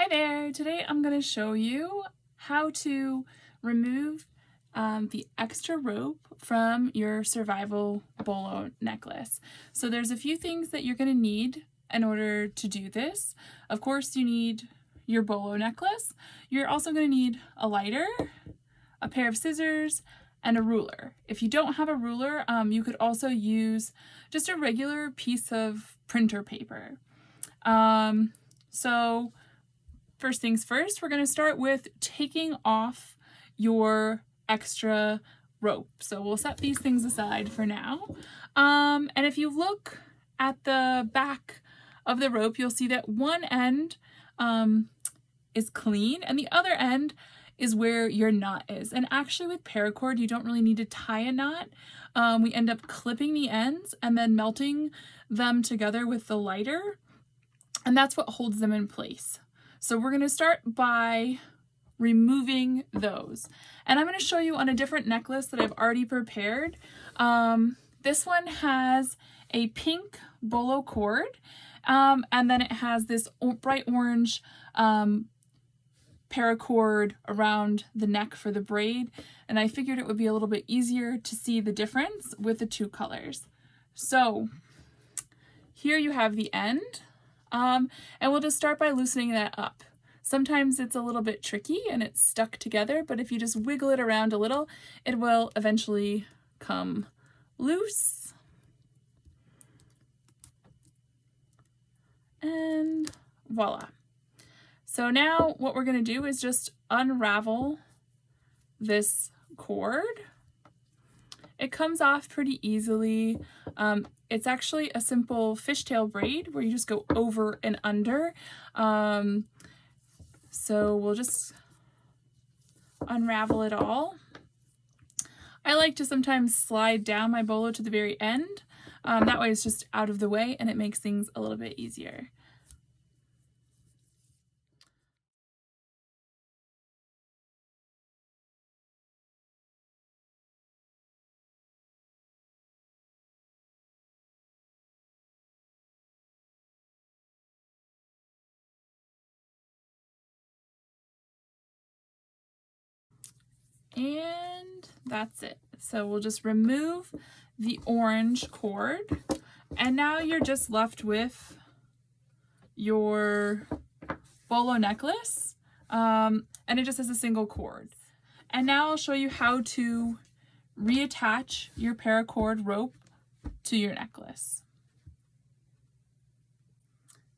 there! Today I'm going to show you how to remove the extra rope from your Survival Bolo necklace. So there's a few things that you're going to need in order to do this. Of course, you need your bolo necklace. You're also going to need a lighter, a pair of scissors, and a ruler. If you don't have a ruler, you could also use just a regular piece of printer paper. So first things first, we're going to start with taking off your extra rope. So we'll set these things aside for now. And if you look at the back of the rope, you'll see that one end is clean and the other end is where your knot is. And actually with paracord, you don't really need to tie a knot. We end up clipping the ends and then melting them together with the lighter, and that's what holds them in place. So we're going to start by removing those. And I'm going to show you on a different necklace that I've already prepared. This one has a pink bolo cord, and then it has this bright orange paracord around the neck for the braid, and I figured it would be a little bit easier to see the difference with the two colors. So here you have the end, and we'll just start by loosening that up. Sometimes it's a little bit tricky and it's stuck together, but if you just wiggle it around a little, it will eventually come loose. And voila. So now what we're going to do is just unravel this cord. It comes off pretty easily. It's actually a simple fishtail braid where you just go over and under. So we'll just unravel it all. I like to sometimes slide down my bolo to the very end. That way it's just out of the way and it makes things a little bit easier. And that's it. So we'll just remove the orange cord, and now you're just left with your bolo necklace, and it just has a single cord. And now I'll show you how to reattach your paracord rope to your necklace.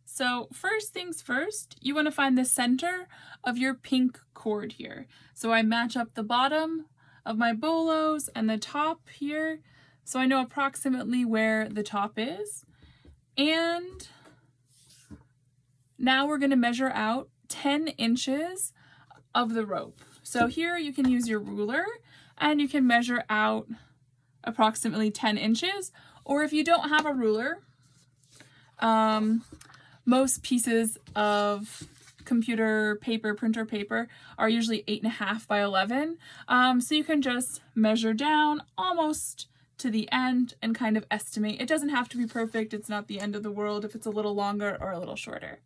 So first things first, you want to find the center of your pink cord here. So I match up the bottom of my bolos and the top here, so I know approximately where the top is. And now we're going to measure out 10 inches of the rope. So here you can use your ruler and you can measure out approximately 10 inches, or if you don't have a ruler, most pieces of computer paper, printer paper, are usually 8.5 by 11. So you can just measure down almost to the end and kind of estimate. It doesn't have to be perfect. It's not the end of the world if it's a little longer or a little shorter.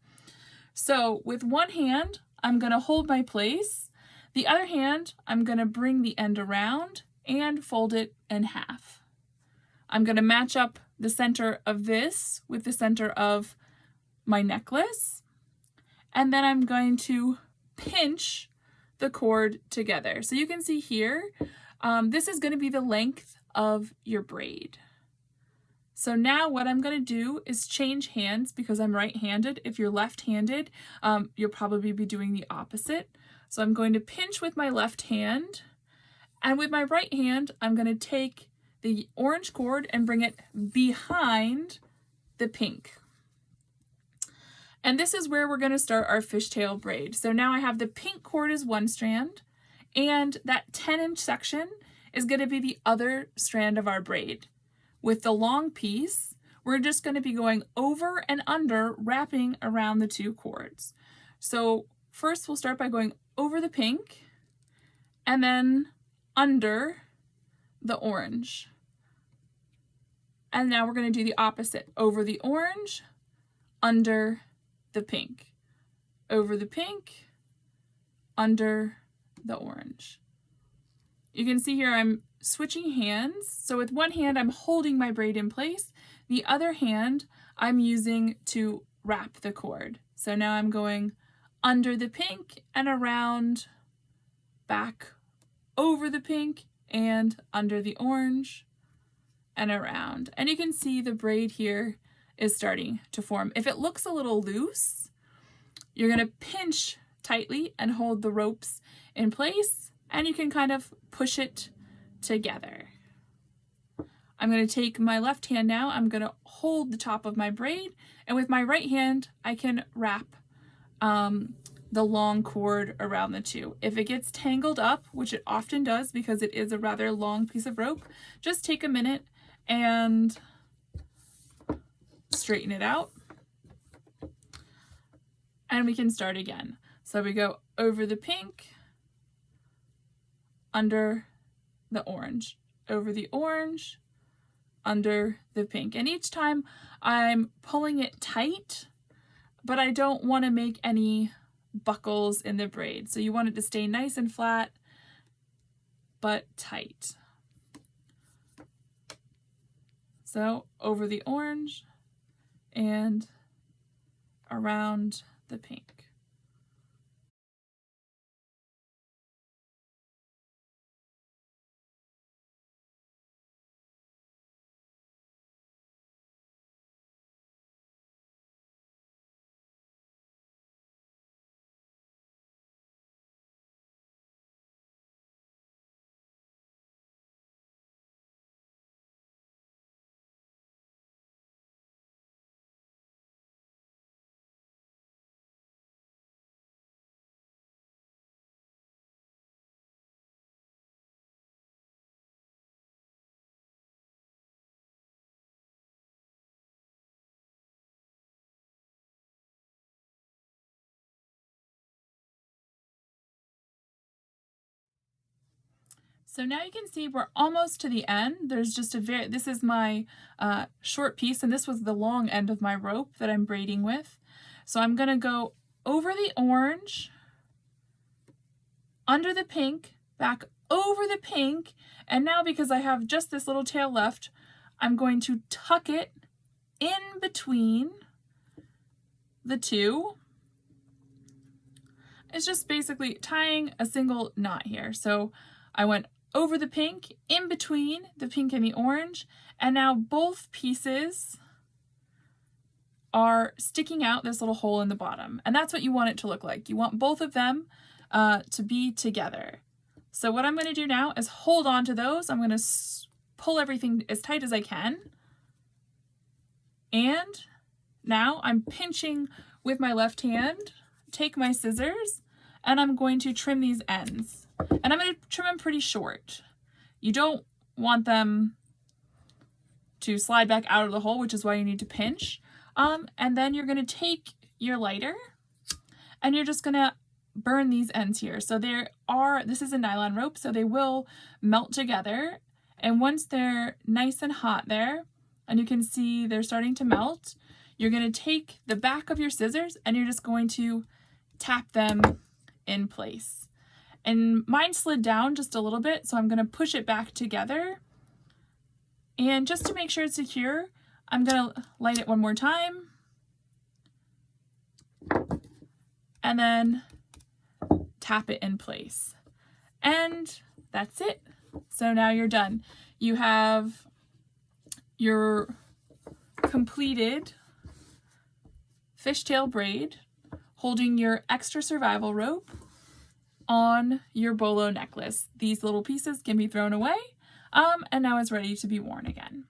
So with one hand, I'm going to hold my place. The other hand, I'm going to bring the end around and fold it in half. I'm going to match up the center of this with the center of my necklace, and then I'm going to pinch the cord together. So you can see here, this is going to be the length of your braid. So now what I'm going to do is change hands because I'm right-handed. If you're left-handed, you'll probably be doing the opposite. So I'm going to pinch with my left hand, and with my right hand, I'm going to take the orange cord and bring it behind the pink. And this is where we're going to start our fishtail braid. So now I have the pink cord as one strand, and that 10-inch section is going to be the other strand of our braid. With the long piece, we're just going to be going over and under, wrapping around the two cords. So first we'll start by going over the pink and then under the orange. And now we're going to do the opposite, over the orange, under the pink. over the pink, under the orange. You can see here I'm switching hands. So with one hand, I'm holding my braid in place. The other hand, I'm using to wrap the cord. So now I'm going under the pink and around, back over the pink and under the orange and around. And you can see the braid here is starting to form. If it looks a little loose, you're going to pinch tightly and hold the ropes in place, and you can kind of push it together. I'm going to take my left hand now, I'm going to hold the top of my braid, and with my right hand I can wrap the long cord around the two. If it gets tangled up, which it often does because it is a rather long piece of rope, just take a minute and straighten it out, and we can start again. So we go over the pink, under the orange, over the orange, under the pink. And each time I'm pulling it tight, but I don't want to make any buckles in the braid. So you want it to stay nice and flat, but tight. So over the orange and around the pink. So now you can see we're almost to the end. There's just this is my short piece, and this was the long end of my rope that I'm braiding with. So I'm gonna go over the orange, under the pink, back over the pink, and now because I have just this little tail left, I'm going to tuck it in between the two. It's just basically tying a single knot here. So I went over the pink, in between the pink and the orange, and now both pieces are sticking out this little hole in the bottom. And that's what you want it to look like. You want both of them to be together. So what I'm going to do now is hold on to those. I'm going to pull everything as tight as I can. And now I'm pinching with my left hand, take my scissors, and I'm going to trim these ends. And I'm going to trim them pretty short. You don't want them to slide back out of the hole, which is why you need to pinch. And then you're going to take your lighter and you're just going to burn these ends here. So this is a nylon rope, so they will melt together. And once they're nice and hot there, and you can see they're starting to melt, you're going to take the back of your scissors and you're just going to tap them in place. And mine slid down just a little bit, so I'm going to push it back together. And just to make sure it's secure, I'm going to light it one more time. And then tap it in place. And that's it. So now you're done. You have your completed fishtail braid holding your extra survival rope on your bolo necklace. These little pieces can be thrown away, and now it's ready to be worn again.